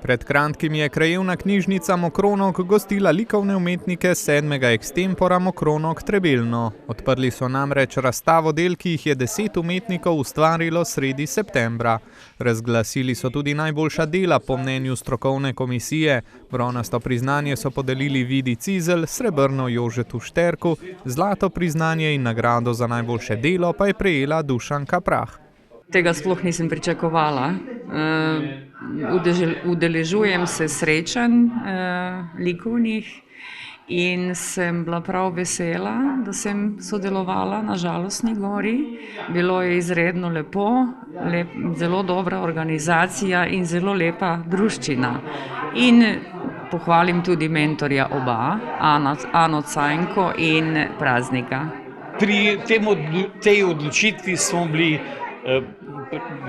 Pred kratkim je krajevna knjižnica Mokronog gostila likovne umetnike 7. ekstempora Mokronog Trebelno. Odprli so namreč razstavo del, ki jih je 10 umetnikov ustvarilo sredi septembra. Razglasili so tudi najboljša dela po mnenju strokovne komisije. Bronasto priznanje so podelili Vidi Cizelj, srebrno Jožetu Šterku, zlato priznanje in nagrado za najboljše delo pa je prejela Dušanka Prah. Tega sploh nisem pričakovala. Udeležujem se srečanj likovnih in sem bila prav vesela, da sem sodelovala na Žalostni gori. Bilo je izredno lepo, zelo dobra organizacija in zelo lepa druščina. In pohvalim tudi mentorja oba, Ano Cajnko in Praznika. Pri tej odločitvi smo bili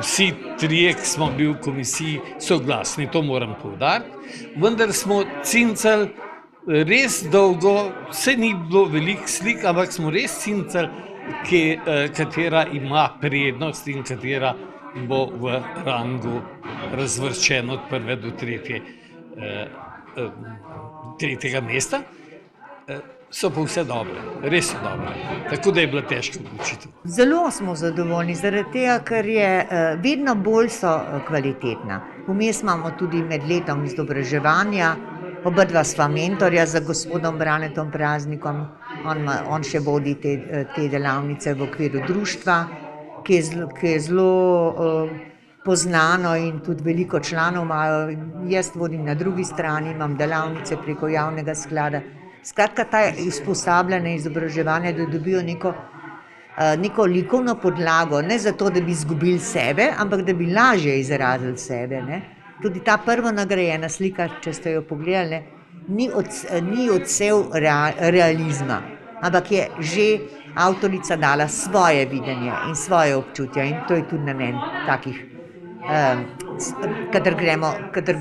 vsi trije, ki smo bili v komisiji, soglasni, to moram poudariti. Vendar smo cincali res dolgo, vse ni bilo veliko slik, ampak smo res cincali, katera ima prednost in katera bo v rangu razvrščena od 1. do 3. mesta. So pa vse dobre, res so dobre, tako da je bila težka odločitev. Zelo smo zadovoljni, zaradi tega, ker je vedno bolj so kvalitetna. Vmes imamo tudi med letom izobraževanja, obadva sva mentorja za gospodom Branetom Praznikom, on še vodi te delavnice v okviru društva, ki je zelo poznano in tudi veliko članov imajo. Jaz vodim na drugi strani, imam delavnice preko javnega sklada. Skratka, ta usposabljanje in izobraževanje, da dobijo neko likovno podlago, ne zato, da bi izgubili sebe, ampak da bi lažje izrazili sebe. Ne? Tudi ta prva nagrajena slika, če ste jo pogledali, ni odsev realizma, ampak je že avtorica dala svoje videnje in svoje občutja in to je tudi namen takih, kadar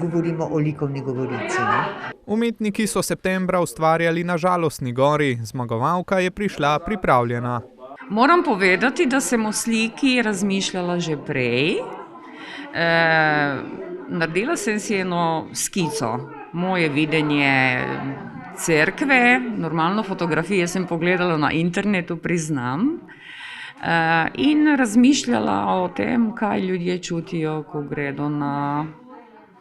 govorimo o likovni govorici. Ne? Umetniki so septembra ustvarjali na Žalostni gori, zmagovalka je prišla pripravljena. Moram povedati, da sem o sliki razmišljala že prej. Naredila sem si eno skico, moje videnje cerkve, normalno fotografije sem pogledala na internetu, priznam, in razmišljala o tem, kaj ljudje čutijo, ko gredo na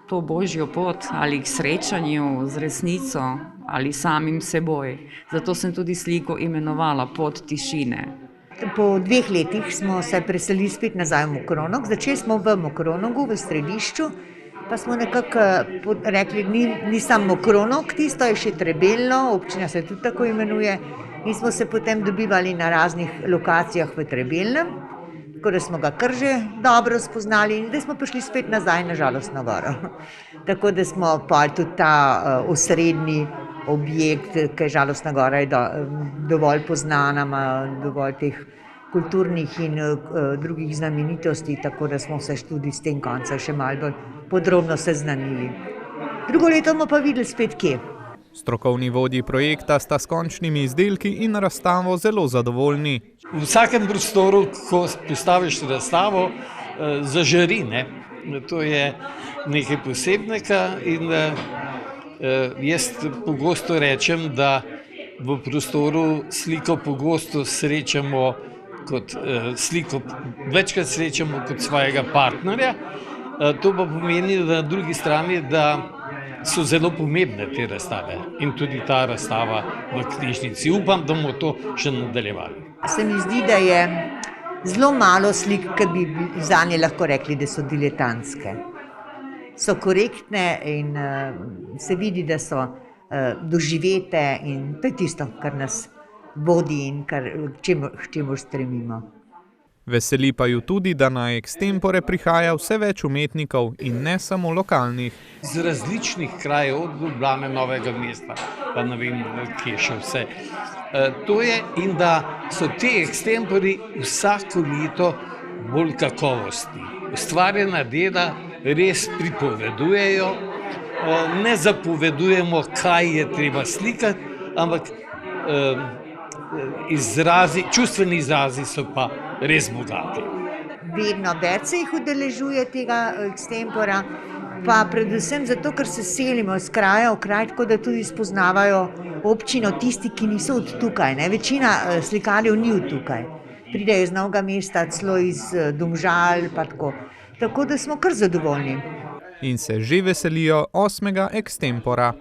to božjo pot ali k srečanju z resnico ali samim seboj. Zato sem tudi sliko imenovala Pot tišine. Po 2 letih smo se preselili spet nazaj v Mokronog. Začeli smo v Mokronogu, v središču, pa smo nekako rekli, ni samo Mokronog, tisto je še Trebelno, občina se tudi tako imenuje, in smo se potem dobivali na raznih lokacijah v Trebelnem, tako da smo ga kar že dobro spoznali in da smo prišli spet nazaj na Žalostno goro. Tako da smo pa tudi ta osrednji objekt, ki je Žalostna gora, je dovolj poznana, ima dovolj teh kulturnih in drugih znamenitosti, tako da smo se tudi s tem koncem še malo bolj podrobno seznanili. Drugo leto bomo pa videli spet kje. Strokovni vodji projekta sta s končnimi izdelki in razstavo zelo zadovoljni. V vsakem prostoru, ko postaviš razstavo, zažari, ne? To je nekaj posebnega in jaz pogosto rečem, da v prostoru sliko pogosto srečamo kot sliko, večkrat srečamo kot svojega partnerja. To pa pomeni na drugi strani, da so zelo pomembne te razstave in tudi ta razstava v knjižnici. Upam, da bomo to še nadaljevali. Se mi zdi, da je zelo malo slik, ki bi zanje lahko rekli, da so diletantske. So korektne in se vidi, da so doživete in to je tisto, kar nas vodi in k čemu stremimo. Veseli pa ju tudi, da na ekstempore prihaja vse več umetnikov in ne samo lokalnih. Z različnih krajev, od Ljubljane, Novega mesta, pa ne vem, kje še vse. To je in da so te ekstempori vsako leto bolj kakovostni. Ustvarjena dela res pripovedujejo, ne zapovedujemo, kaj je treba slikati, ampak čustveni izrazi so pa res bogati. Vedno več se jih udeležuje tega ekstempora pa predvsem zato, ker se selimo iz kraja v kraj, tako da tudi spoznavajo občino tisti, ki niso od tukaj. Ne? Večina slikarjev ni od tukaj. Pridejo iz Novega mesta, celo iz Domžal, pa tako. Tako da smo kar zadovoljni. In se že veselijo 8. ekstempora.